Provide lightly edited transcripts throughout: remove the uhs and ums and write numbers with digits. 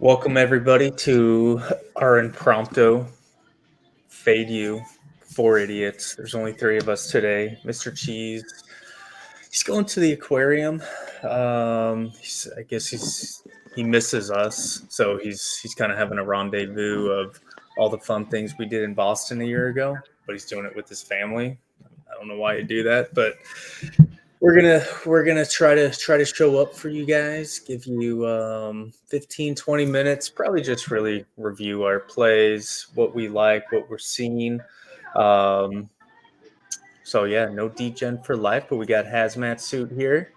Welcome everybody to our impromptu Fade You Four Idiots. There's only three of us today. Mr. Cheese, he's going to the aquarium. I guess he misses us, so he's kind of having a rendezvous of all the fun things we did in Boston a year ago. But he's doing it with his family. I don't know why he'd do that, but we're gonna try to show up for you guys, give you 15 20 minutes, probably just really review our plays, what we like, what we're seeing. um so yeah, no degen for life, but we got hazmat suit here.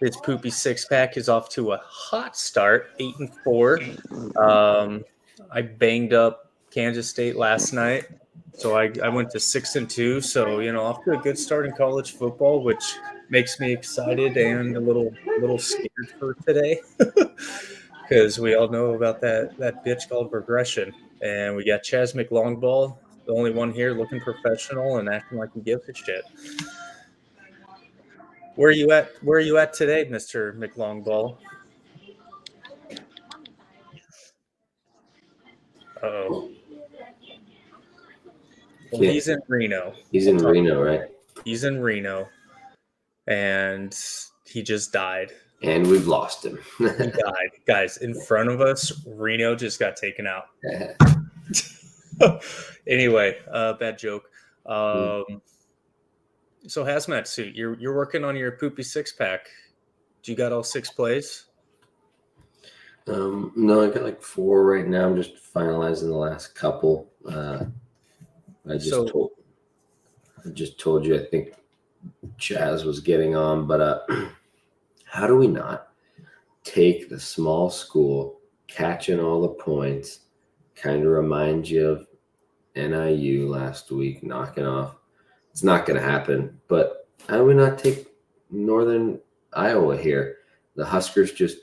His poopy six-pack is off to a hot start, 8-4. I banged up Kansas State last night, so I went to 6-2. So off to a good start in college football, which makes me excited and a little scared for today, because we all know about that bitch called regression, and we got Chaz McLongball, the only one here looking professional and acting like he gives a shit. Where are you at? Where are you at today, Mr. McLongball? Oh, well, Yeah. he's in Reno. He's in Reno, right? He's in Reno, and he just died. And we've lost him. He died, guys, in front of us. Reno just got taken out. Anyway, bad joke. So hazmat suit, you're working on your poopy six-pack. Do you got all 6 plays? No, I got like 4 right now. I'm just finalizing the last couple. I just told you, I think Chaz was getting on, but how do we not take the small school catching all the points? Kind of reminds you of NIU last week knocking off. It's not going to happen, but how do we not take Northern Iowa here? The Huskers just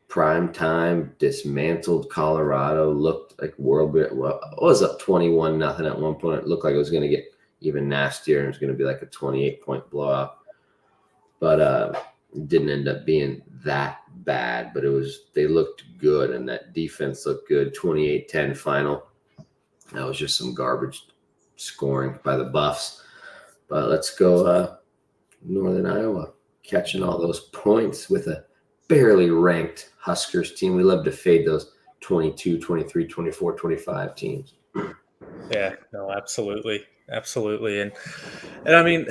prime time dismantled Colorado, looked like world beat. Well, it was up 21-0 at one point. It looked like it was going to get even nastier and it was going to be like a 28-point blowout, but it didn't end up being that bad. But they looked good, and that defense looked good. 28-10 final. That was just some garbage scoring by the Buffs. But let's go Northern Iowa, catching all those points with a barely ranked Huskers team. We love to fade those 22, 23, 24, 25 teams. Yeah, no, absolutely. And I mean,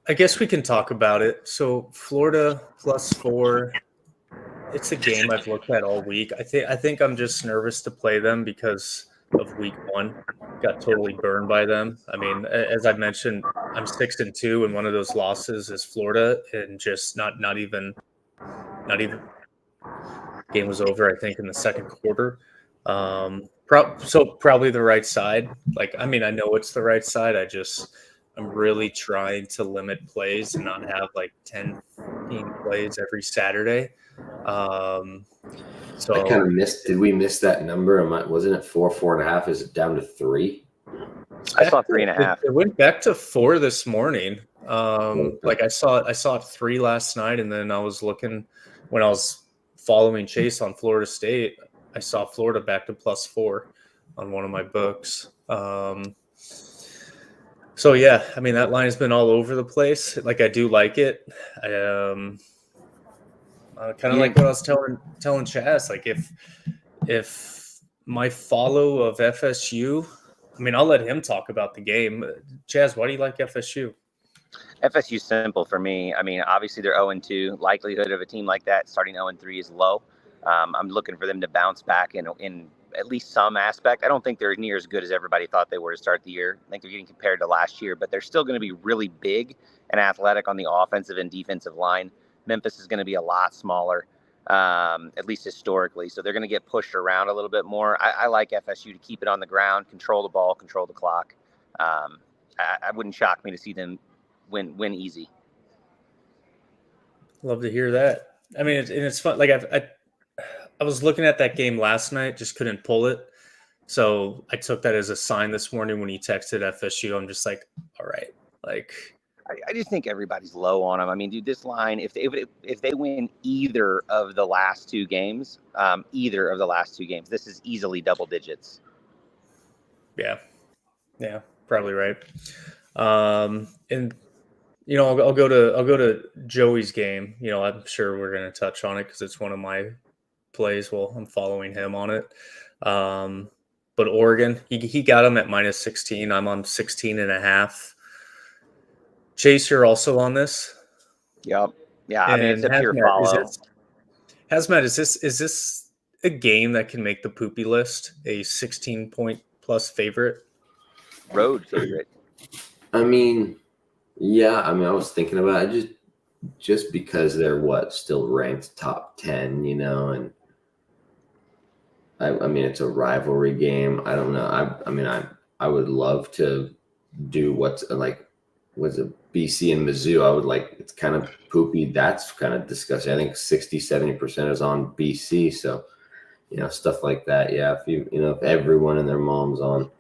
I guess we can talk about it. So Florida +4, it's a game I've looked at all week. I think I'm just nervous to play them because of week 1. Got totally burned by them. I mean, as I mentioned, I'm 6-2, and one of those losses is Florida, and just not even game was over, I think, in the second quarter. So probably the right side. Like, I mean, I know it's the right side. I'm really trying to limit plays and not have like 10, 15 plays every Saturday. So I kind of missed. Did we miss that number? Wasn't it 4.5? Is it down to 3? I saw 3.5. It went back to 4 this morning. Like I saw it 3 last night, and then I was looking when I was following Chase on Florida State. I saw Florida back to +4 on one of my books. So yeah, I mean, that line has been all over the place. Like, I do like it. Kind of like what I was telling Chaz. Like, if my follow of FSU, I mean, I'll let him talk about the game. Chaz, why do you like FSU? FSU's simple for me. I mean, obviously they're 0-2. Likelihood of a team like that starting 0-3 is low. I'm looking for them to bounce back in at least some aspect. I don't think they're near as good as everybody thought they were to start the year. I think they're getting compared to last year, but they're still going to be really big and athletic on the offensive and defensive line. Memphis is going to be a lot smaller, at least historically. So they're going to get pushed around a little bit more. I like FSU to keep it on the ground, control the ball, control the clock. I wouldn't shock me to see them win easy. Love to hear that. I mean, it's fun. Like, I was looking at that game last night, just couldn't pull it. So I took that as a sign this morning when he texted FSU. I'm just like, all right, like, I just think everybody's low on them. I mean, dude, this line, if they win either of the last two games, this is easily double digits. Yeah, probably right. And I'll go to Joey's game. I'm sure we're going to touch on it because it's one of my plays. Well, I'm following him on it. But Oregon, he got him at minus 16. I'm on 16.5. Chase, you're also on this. Yep. Yeah. I mean, And it's a pure follow. Hazmat, is this a game that can make the poopy list? A 16-point plus favorite? Road favorite. I mean, yeah. I mean, I was thinking about it just because they're still ranked top 10, and I mean, it's a rivalry game. I don't know. I mean, I would love to do was it BC and Mizzou? I would it's kind of poopy. That's kind of disgusting. I think 60-70% is on BC. So, stuff like that. Yeah. If everyone and their mom's on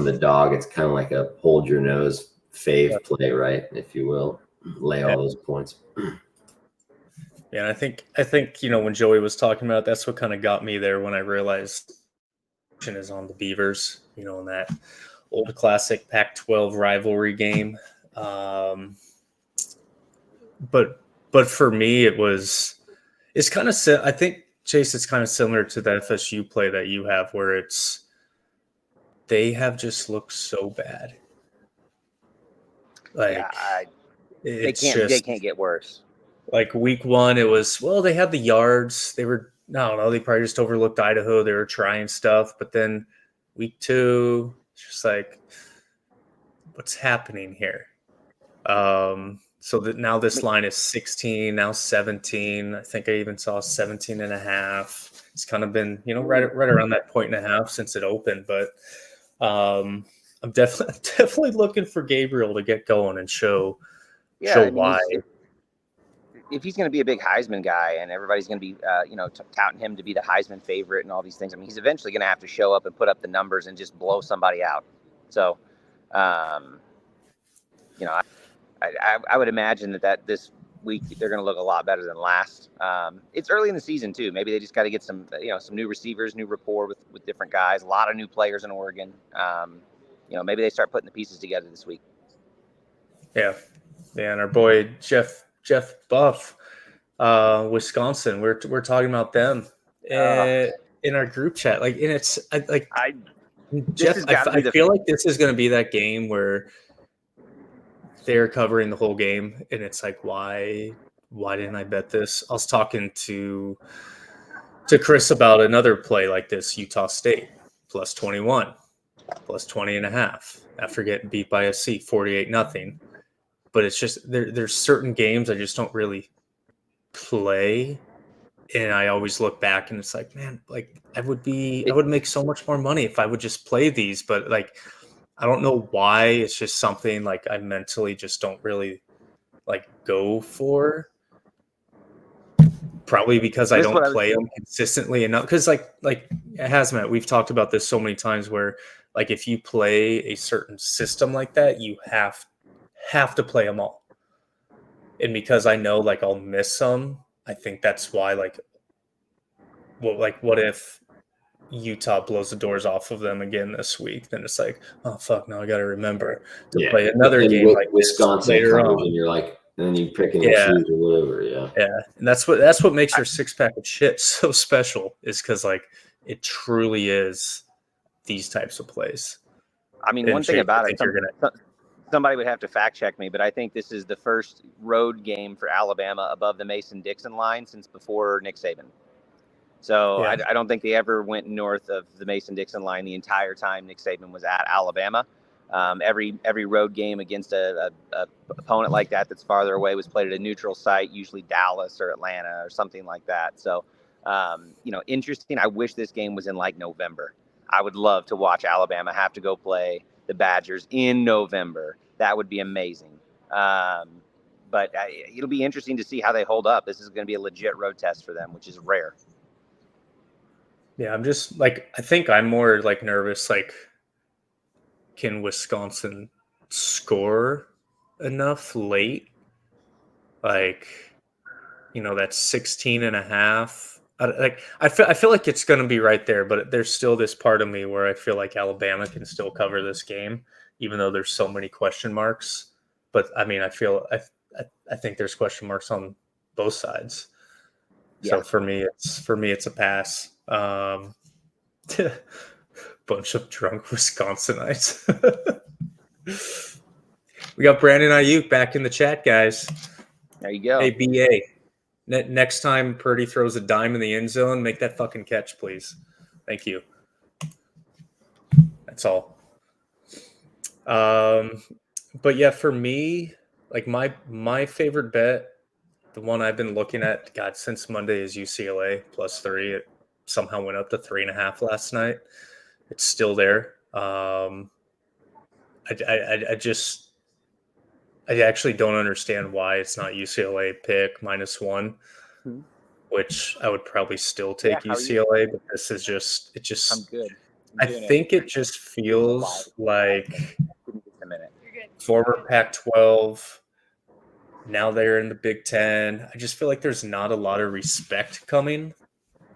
the dog, it's kind of like a hold your nose fave play, right? If you will, lay all those points. Yeah, I think when Joey was talking about it, that's what kind of got me there when I realized is on the Beavers, in that old classic Pac-12 rivalry game. But for me, it's kind of I think, Chase, it's kind of similar to the FSU play that you have, where they have just looked so bad. Like, they can't get worse. Like week 1, it was, they had the yards. They were, I don't know, they probably just overlooked Idaho. They were trying stuff. But then week 2, it's just like, what's happening here? So that now this line is 16, now 17. I think I even saw 17.5. It's kind of been, right around that 1.5 since it opened. But I'm definitely looking for Gabriel to get going and show why. If he's going to be a big Heisman guy and everybody's going to be, touting him to be the Heisman favorite and all these things, I mean, he's eventually going to have to show up and put up the numbers and just blow somebody out. So, I would imagine that this week they're going to look a lot better than last. It's early in the season too. Maybe they just got to get some new receivers, new rapport with different guys, a lot of new players in Oregon. Maybe they start putting the pieces together this week. Yeah. And our boy Jeff Buff, Wisconsin. We're talking about them in our group chat. And it's Jeff. I feel like this is going to be that game where they're covering the whole game, and it's like, why didn't I bet this? I was talking to Chris about another play like this: Utah State plus 21, plus 20.5 after getting beat by SC 48-0. But it's just there's certain games I just don't really play, and I always look back and it's like, man, I would make so much more money if I would just play these, but I don't know why. It's just something I mentally just don't really go for. Probably because I don't play them consistently enough. Because Hazmat, we've talked about this so many times where if you play a certain system like that, you have to play them all. And because I know I'll miss some, I think that's why what if Utah blows the doors off of them again this week? Then it's like, oh fuck, now I got to remember to play another game like Wisconsin later on. And you're and then you pick and choose or whatever. Yeah. And that's what makes your 6-pack of shit so special, is because it truly is these types of plays. I mean, one thing about it, somebody would have to fact check me, but I think this is the first road game for Alabama above the Mason-Dixon line since before Nick Saban. So I don't think they ever went north of the Mason-Dixon line the entire time Nick Saban was at Alabama. Every road game against a opponent like that's farther away was played at a neutral site, usually Dallas or Atlanta or something like that. So, interesting. I wish this game was in November. I would love to watch Alabama have to go play the Badgers in November. That would be amazing. But it'll be interesting to see how they hold up. This is going to be a legit road test for them, which is rare. Yeah, I'm just I think I'm more nervous. Can Wisconsin score enough late, like, that's 16 and a half. I feel like it's going to be right there, but there's still this part of me where I feel like Alabama can still cover this game, even though there's so many question marks. But I mean, I think there's question marks on both sides. Yeah. So for me, it's a pass. Bunch of drunk Wisconsinites. We got Brandon Ayuk back in the chat, guys. There you go. Hey, BA. Next time Purdy throws a dime in the end zone, make that fucking catch, please. Thank you. That's all. But yeah, for me, like my favorite bet, the one I've been looking at, God, since Monday is UCLA +3. It somehow went up to 3.5 last night. It's still there. I actually don't understand why it's not UCLA pick -1, which I would probably still take UCLA, but this is just I'm good. I think it just feels like former Pac-12. Now they're in the Big Ten. I just feel like there's not a lot of respect coming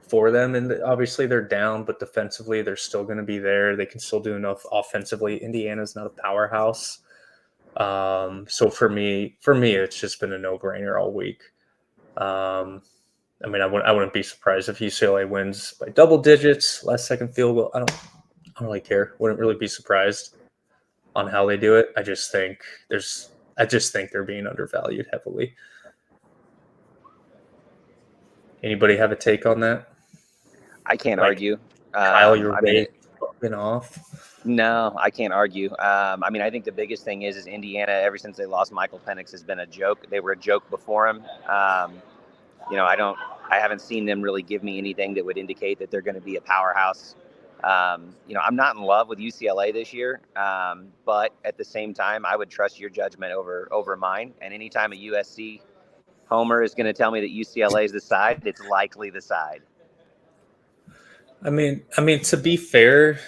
for them. And obviously they're down, but defensively they're still going to be there. They can still do enough offensively. Indiana's not a powerhouse. So for me, it's just been a no-brainer all week. I mean, I wouldn't be surprised if UCLA wins by double digits, last second field goal. I don't really care. Wouldn't really be surprised on how they do it. I just think they're being undervalued heavily. Anybody have a take on that? I can't argue. Kyle, you're way fucking off. No, I can't argue. I mean, I think the biggest thing is Indiana, ever since they lost Michael Penix, has been a joke. They were a joke before him. I haven't seen them really give me anything that would indicate that they're going to be a powerhouse. I'm not in love with UCLA this year, but at the same time, I would trust your judgment over mine. And anytime a USC homer is going to tell me that UCLA is the side, it's likely the side. I mean, to be fair,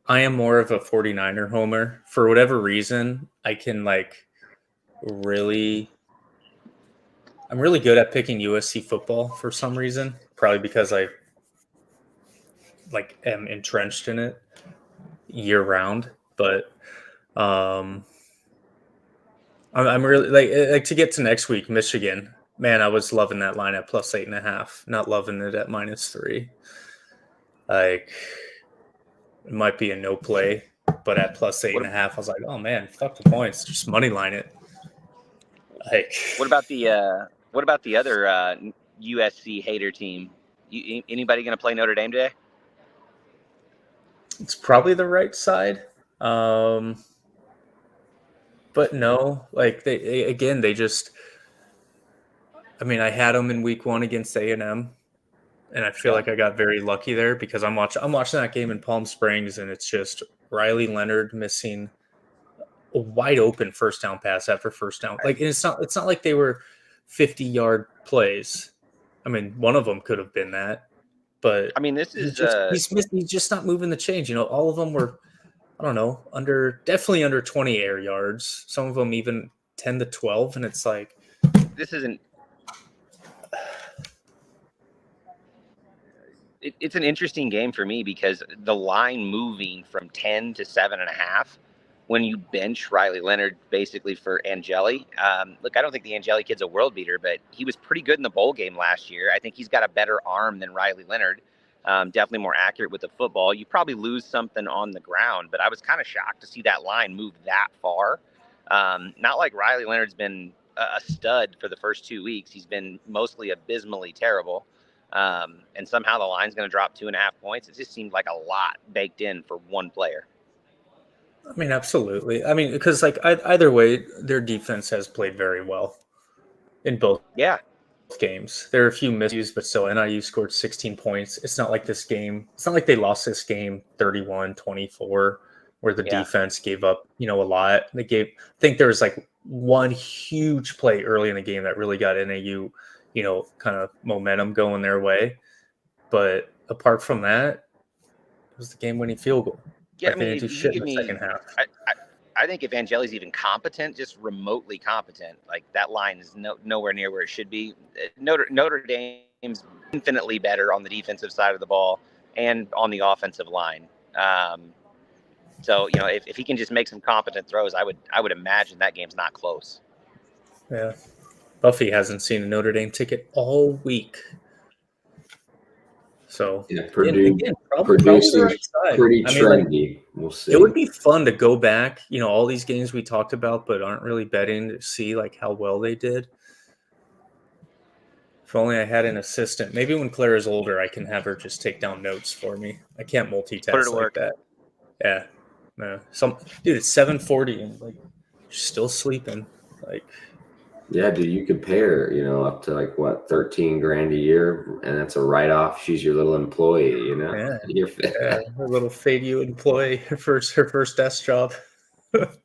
I am more of a 49er homer. For whatever reason, I can I'm really good at picking USC football for some reason, probably because I am entrenched in it year round. But I'm really like to get to next week, Michigan. Man, I was loving that line at +8.5. Not loving it at -3. It might be a no play, but at +8.5, I was like, oh man, fuck the points, just money line it. What about the other USC hater team? Anybody going to play Notre Dame today? It's probably the right side, but no. They just. I mean, I had them in week 1 against A&M, and I feel like I got very lucky there because I'm watching that game in Palm Springs, and it's just Riley Leonard missing a wide open first down pass after first down. And it's not like they were 50-yard plays. I mean, one of them could have been that, but I mean, this is he's just not moving the chains. All of them were, I don't know, definitely under 20 air yards. Some of them even 10 to 12, and it's like this isn't. It's an interesting game for me because the line moving from 10 to 7.5 when you bench Riley Leonard basically for Angeli. Look, I don't think the Angeli kid's a world beater, but he was pretty good in the bowl game last year. I think he's got a better arm than Riley Leonard. Definitely more accurate with the football. You probably lose something on the ground, but I was kind of shocked to see that line move that far. Not like Riley Leonard's been a stud for the first 2 weeks. He's been mostly abysmally terrible. And somehow the line's going to drop 2.5 points. It just seemed like a lot baked in for one player. I mean, absolutely. I mean, because either way, their defense has played very well in both games. There are a few miscues, but still, NIU scored 16 points. It's not like they lost this game 31-24, where the defense gave up, a lot. I think there was one huge play early in the game that really got NAU, kind of momentum going their way. But apart from that, it was the game-winning field goal. Yeah, they didn't do shit in the second half. I think if Angeli's even competent, just remotely competent, like that line is nowhere near where it should be. Notre Dame's infinitely better on the defensive side of the ball and on the offensive line. So if he can just make some competent throws, I would imagine that game's not close. Yeah, Buffy hasn't seen a Notre Dame ticket all week. So Yeah, again, probably the producing right side. pretty I mean, like, trendy. We'll see. it would be fun to go back, all these games we talked about, but aren't really betting, to see like how well they did. If only I had an assistant. Maybe when Claire is older, I can have her just take down notes for me. I can't multitask like work. that. Yeah, no. Dude, it's 7:40 and like she's still sleeping. Like, yeah, dude, you could pay her, up to like what, 13 grand a year, and that's a write-off. She's your little employee, yeah, You're her little Fade-U employee, her first desk job. But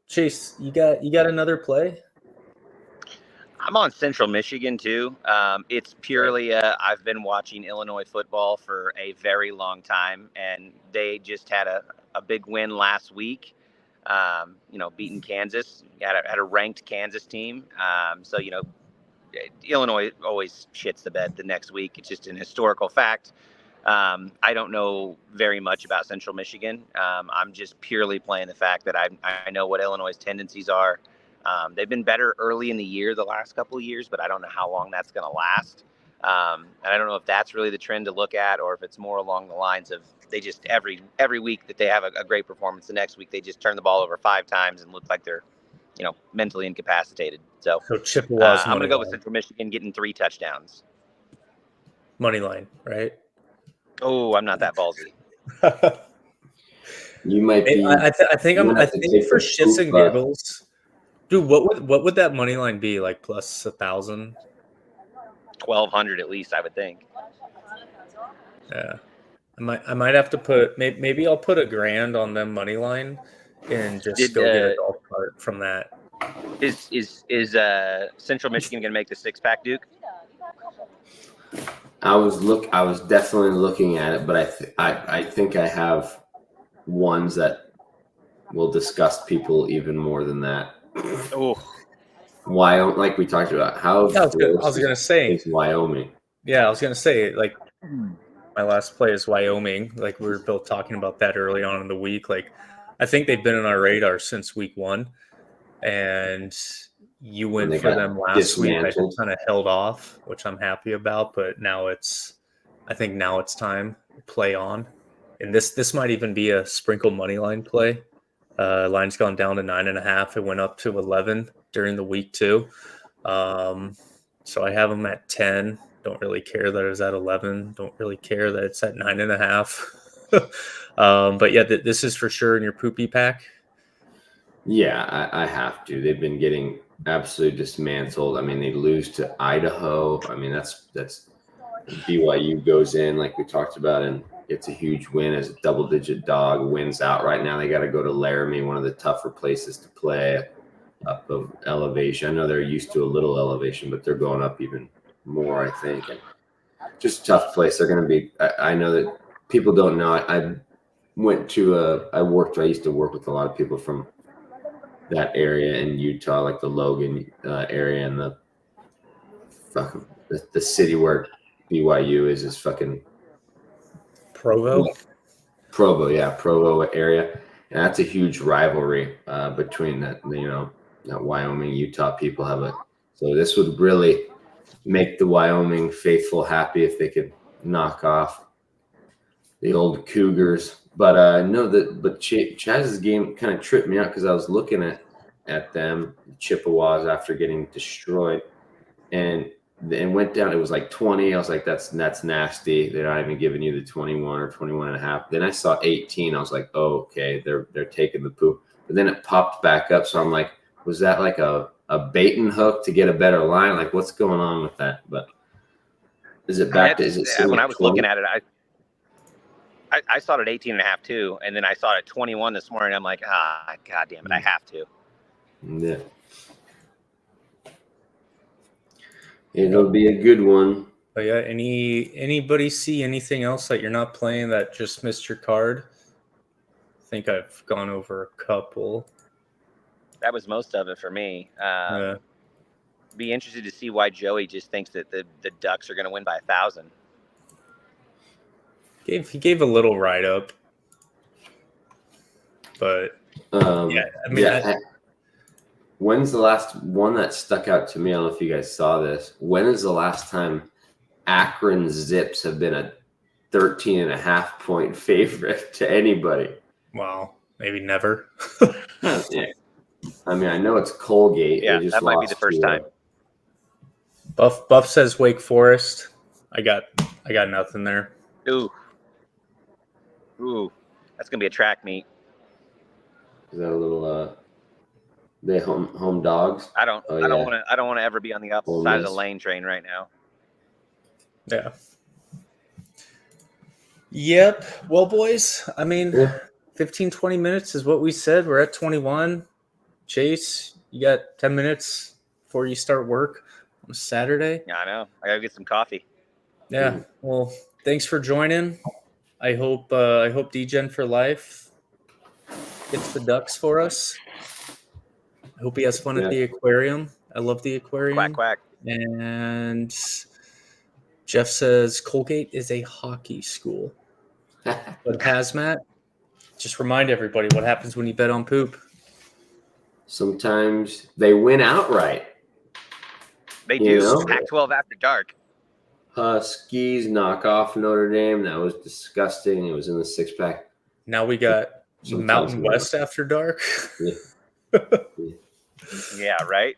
Chase, you got another play? I'm on Central Michigan too. It's purely I've been watching Illinois football for a very long time, and they just had a big win last week. Beating Kansas, had a ranked Kansas team. So Illinois always shits the bed the next week. It's just an historical fact. I don't know very much about Central Michigan. I'm just purely playing the fact that I know what Illinois' tendencies are. They've been better early in the year the last couple of years, but I don't know how long that's going to last. And I don't know if that's really the trend to look at, or if it's more along the lines of they just every week that they have a great performance, the next week they just turn the ball over 5 times and look like they're mentally incapacitated. So Chippewa's I'm going to go with Central Michigan getting 3 touchdowns. Money line, right? Oh, I'm not that ballsy. You might be. I think for shits and giggles, dude. What would that money line be like? Plus 1,000, 1,200 at least, I would think. Yeah, I might have to put maybe I'll put $1,000 on them money line and just go get a golf cart from that. Is Central Michigan going to make the 6-pack, Duke? I was definitely looking at it, but I think I have ones that will disgust people even more than that. Oh, Wyoming, like we talked about, how I was gonna say is Wyoming. Yeah, I was gonna say, like, my last play is Wyoming. Like, we were both talking about that early on in the week. Like, I think they've been on our radar since week 1, and you went for them last week. I just kind of held off, which I'm happy about. But I think now it's time to play on. And this might even be a sprinkle money line play. Line's gone down to 9.5. It went up to 11 during the week too. So I have them at 10. Don't really care that it's at 11. Don't really care that it's at 9.5. But yeah, this is for sure in your poopy pack. Yeah, I have to. They've been getting absolutely dismantled. I mean, they lose to Idaho. I mean, that's BYU goes in like we talked about, and it's a huge win as a double-digit dog. Wins out right now. They got to go to Laramie, one of the tougher places to play up of elevation. I know they're used to a little elevation, but they're going up even more, I think. And just a tough place. They're going to be. I know that people don't know. I used to work with a lot of people from that area in Utah, like the Logan area, and the city where BYU is fucking Provo, yeah, Provo area, and that's a huge rivalry between that. That Wyoming Utah people have so this would really make the Wyoming faithful happy if they could knock off the old Cougars. But Chaz's game kind of tripped me out because I was looking at them Chippewas after getting destroyed, and went down. It was like 20. I was like, that's nasty. They're not even giving you the 21 or 21.5. Then I saw 18. I was like, oh, okay, they're taking the poop. But then it popped back up. So I'm like, was that like a bait and hook to get a better line? Like, what's going on with that? But is it back to? Is it still when like I was 20? looking at it, I saw it at 18.5 too, and then I saw it at 21 this morning. I'm like, god damn it, I have to. Yeah. It'll be a good one. But yeah, anybody see anything else that you're not playing that just missed your card? think I've gone over a couple. That was most of it for me. Yeah. Be interested to see why Joey just thinks that the Ducks are going to win by 1,000. He gave a little write up, but yeah, I mean, when's the last one that stuck out to me? I don't know if you guys saw this. When is the last time Akron Zips have been a 13.5-point favorite to anybody? wow, maybe never. Yeah. I mean, I know it's Colgate. Yeah, They just that might be the lost first to, time. Buff says Wake Forest. I got nothing there. Ooh, that's gonna be a track meet. Is that a little? They home dogs. I don't want to ever be on the opposite side of the lane train right now. Yeah. Yep. Well, boys, I mean, 15, 20 minutes is what we said. We're at 21. Chase, you got 10 minutes before you start work on a Saturday. Yeah, I know. I gotta get some coffee. Yeah. Well, thanks for joining. I hope DGen for life gets the ducks for us. I hope he has fun at the aquarium. I love the aquarium. Quack, quack. And Jeff says Colgate is a hockey school. But Hazmat, just remind everybody what happens when you bet on poop. Sometimes they win outright. They do. Pac-12 after dark. Huskies knock off Notre Dame. That was disgusting. It was in the 6-pack. Now we got Mountain West after dark. Yeah. Yeah, right?